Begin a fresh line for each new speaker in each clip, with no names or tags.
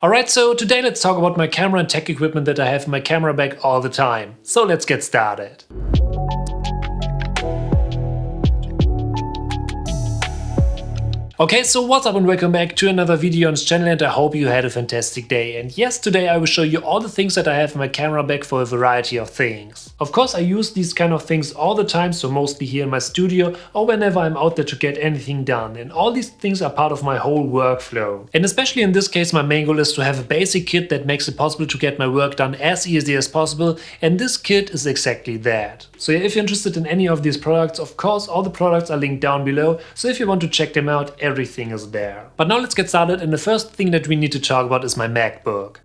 Alright, so today let's talk about my camera and tech equipment that I have in my camera bag all the time. So let's get started. Okay, so what's up and welcome back to another video on this channel, and I hope you had a fantastic day. And yes, today I will show you all the things that I have in my camera bag for a variety of things. Of course, I use these kind of things all the time, so mostly here in my studio or whenever I'm out there to get anything done. And all these things are part of my whole workflow. And especially in this case, my main goal is to have a basic kit that makes it possible to get my work done as easy as possible. And this kit is exactly that. So yeah, if you're interested in any of these products, of course, all the products are linked down below. So if you want to check them out, everything is there. But now let's get started, and the first thing that we need to talk about is my MacBook.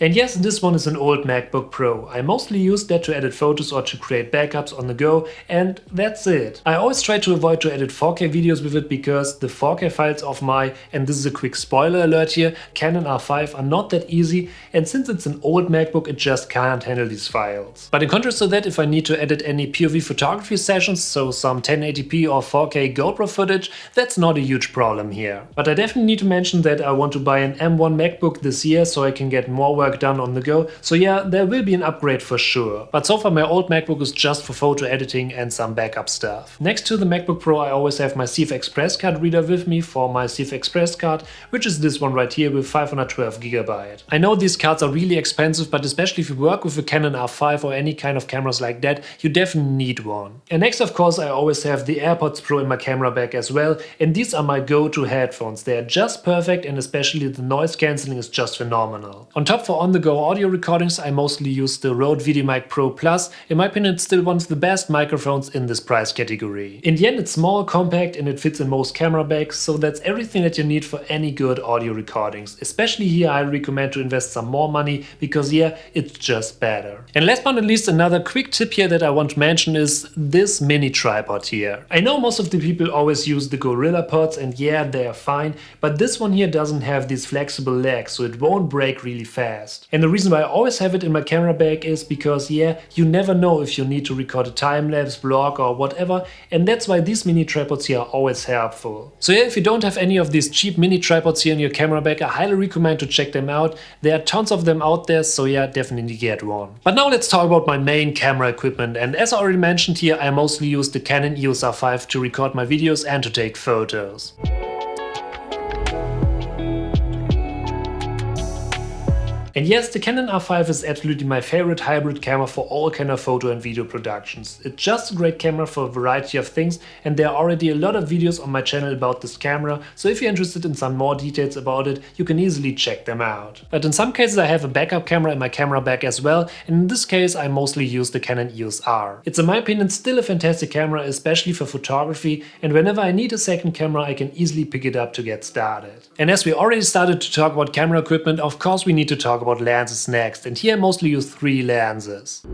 And yes, this one is an old MacBook Pro. I mostly use that to edit photos or to create backups on the go, and that's it. I always try to avoid to edit 4K videos with it because the 4K files of my, and this is a quick spoiler alert here, Canon R5 are not that easy, and since it's an old MacBook it just can't handle these files. But in contrast to that, if I need to edit any POV photography sessions, so some 1080p or 4K GoPro footage, that's not a huge problem here. But I definitely need to mention that I want to buy an M1 MacBook this year so I can get more work done on the go, so yeah, there will be an upgrade for sure. But so far my old MacBook is just for photo editing and some backup stuff. Next to the MacBook Pro I always have my Ef Express card reader with me for my Ef Express card, which is this one right here with 512GB. I know these cards are really expensive, but especially if you work with a Canon R5 or any kind of cameras like that, you definitely need one. And next, of course, I always have the AirPods Pro in my camera bag as well, and these are my go-to headphones. They are just perfect, and especially the noise cancelling is just phenomenal. On top, for on-the-go audio recordings, I mostly use the Rode Videomic Pro Plus. In my opinion, it's still one of the best microphones in this price category. In the end, it's small, compact, and it fits in most camera bags, so that's everything that you need for any good audio recordings. Especially here, I recommend to invest some more money because yeah, it's just better. And last but not least, another quick tip here that I want to mention is this mini tripod here. I know most of the people always use the Gorilla Pods, and yeah, they are fine, but this one here doesn't have these flexible legs, so it won't break really fast. And the reason why I always have it in my camera bag is because yeah, you never know if you need to record a time-lapse, vlog or whatever, and that's why these mini tripods here are always helpful. So yeah, if you don't have any of these cheap mini tripods here in your camera bag, I highly recommend to check them out. There are tons of them out there, so yeah, definitely get one. But now let's talk about my main camera equipment, and as I already mentioned here, I mostly use the Canon Eos R5 to record my videos and to take photos. And yes, the Canon R5 is absolutely my favorite hybrid camera for all kind of photo and video productions. It's just a great camera for a variety of things, and there are already a lot of videos on my channel about this camera, so if you're interested in some more details about it, you can easily check them out. But in some cases I have a backup camera in my camera bag as well, and in this case I mostly use the Canon Eos R. It's in my opinion still a fantastic camera, especially for photography, and whenever I need a second camera I can easily pick it up to get started. And as we already started to talk about camera equipment, of course we need to talk about lenses next, and here I mostly use 3 lenses.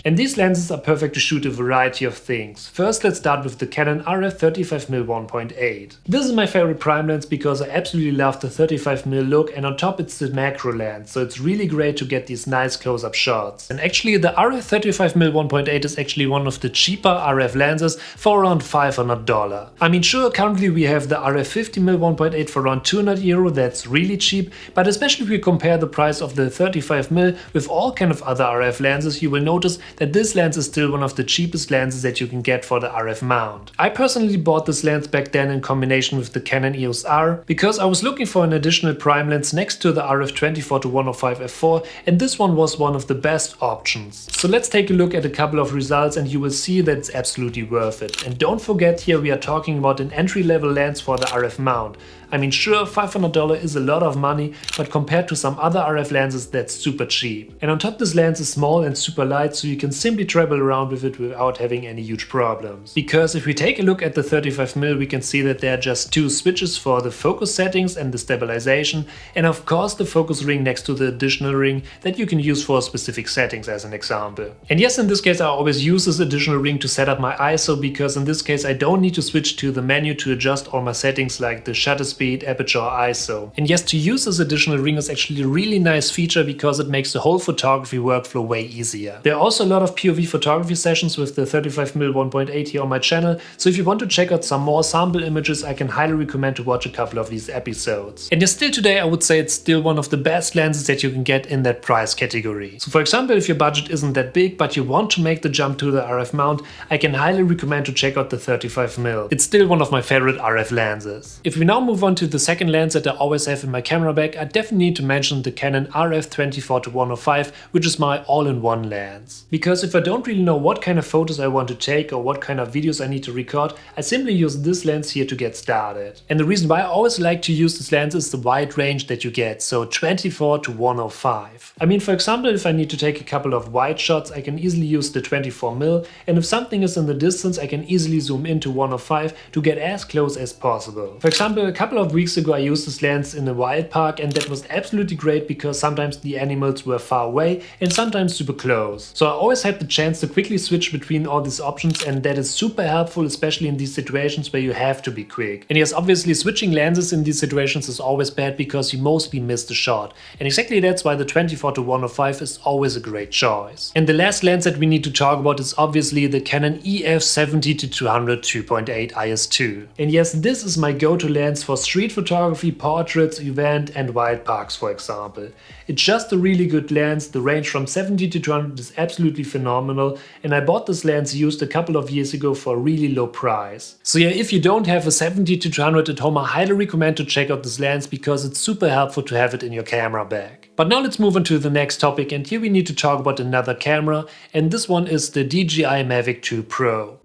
And these lenses are perfect to shoot a variety of things. First, let's start with the Canon Rf 35mm 1.8. This is my favorite prime lens because I absolutely love the 35mm look, and on top it's the macro lens, so it's really great to get these nice close-up shots. And actually the Rf 35mm 1.8 is actually one of the cheaper RF lenses for around $500. I mean, sure, currently we have the Rf 50mm 1.8 for around €200, that's really cheap, but especially if you compare the price of the 35mm with all kind of other RF lenses, you will notice that this lens is still one of the cheapest lenses that you can get for the RF mount. I personally bought this lens back then in combination with the Canon Eos R because I was looking for an additional prime lens next to the Rf24 to 105 f4, and this one was one of the best options. So let's take a look at a couple of results and you will see that it's absolutely worth it. And don't forget, here we are talking about an entry-level lens for the RF mount. I mean, sure, $500 is a lot of money, but compared to some other RF lenses, that's super cheap. And on top, this lens is small and super light, so you can simply travel around with it without having any huge problems. Because if we take a look at the 35mm, we can see that there are just 2 switches for the focus settings and the stabilization, and of course the focus ring next to the additional ring that you can use for specific settings as an example. And yes, in this case I always use this additional ring to set up my ISO, because in this case I don't need to switch to the menu to adjust all my settings like the shutter speed speed, aperture or ISO. And yes, to use this additional ring is actually a really nice feature because it makes the whole photography workflow way easier. There are also a lot of POV photography sessions with the 35mm 1.8 here on my channel, so if you want to check out some more sample images, I can highly recommend to watch a couple of these episodes. And yes, still today I would say it's still one of the best lenses that you can get in that price category. So for example, if your budget isn't that big but you want to make the jump to the RF mount, I can highly recommend to check out the 35mm. It's still one of my favorite RF lenses. If we now move on to the second lens that I always have in my camera bag, I definitely need to mention the Canon Rf24-105, which is my all-in-one lens. Because if I don't really know what kind of photos I want to take or what kind of videos I need to record, I simply use this lens here to get started. And the reason why I always like to use this lens is the wide range that you get, so 24-105. I mean, for example, if I need to take a couple of wide shots, I can easily use the 24mm, and if something is in the distance, I can easily zoom into 105 to get as close as possible. For example, a couple of weeks ago I used this lens in a wild park, and that was absolutely great because sometimes the animals were far away and sometimes super close. So I always had the chance to quickly switch between all these options, and that is super helpful, especially in these situations where you have to be quick. And yes, obviously switching lenses in these situations is always bad because you mostly miss the shot. And exactly that's why the 24-105 is always a great choice. And the last lens that we need to talk about is obviously the Canon Ef 70-200 2.8 IS2. And yes, this is my go-to lens for street photography, portraits, event and wild parks, for example. It's just a really good lens. The range from 70 to 200 is absolutely phenomenal, and I bought this lens used a couple of years ago for a really low price. So yeah, if you don't have a 70 to 200 at home, I highly recommend to check out this lens because it's super helpful to have it in your camera bag. But now let's move on to the next topic, and here we need to talk about another camera, and this one is the DJI Mavic 2 Pro.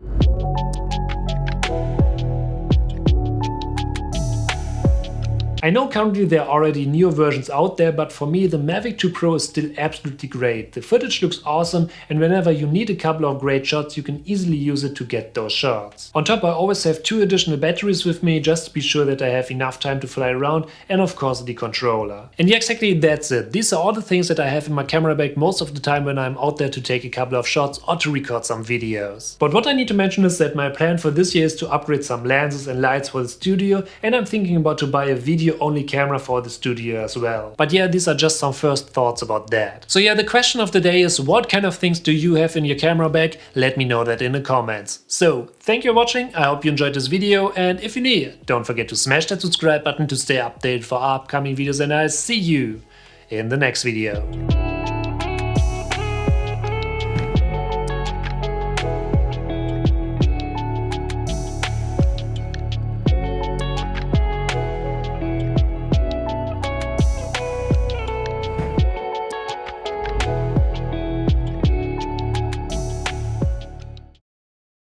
I know currently there are already newer versions out there, but for me the Mavic 2 Pro is still absolutely great. The footage looks awesome, and whenever you need a couple of great shots, you can easily use it to get those shots. On top, I always have 2 additional batteries with me just to be sure that I have enough time to fly around, and of course the controller. And yeah, exactly that's it. These are all the things that I have in my camera bag most of the time when I'm out there to take a couple of shots or to record some videos. But what I need to mention is that my plan for this year is to upgrade some lenses and lights for the studio, and I'm thinking about to buy a video only camera for the studio as well. But yeah, these are just some first thoughts about that. So yeah, the question of the day is, what kind of things do you have in your camera bag? Let me know that in the comments. So thank you for watching, I hope you enjoyed this video, and if you're new, don't forget to smash that subscribe button to stay updated for upcoming videos, and I'll see you in the next video.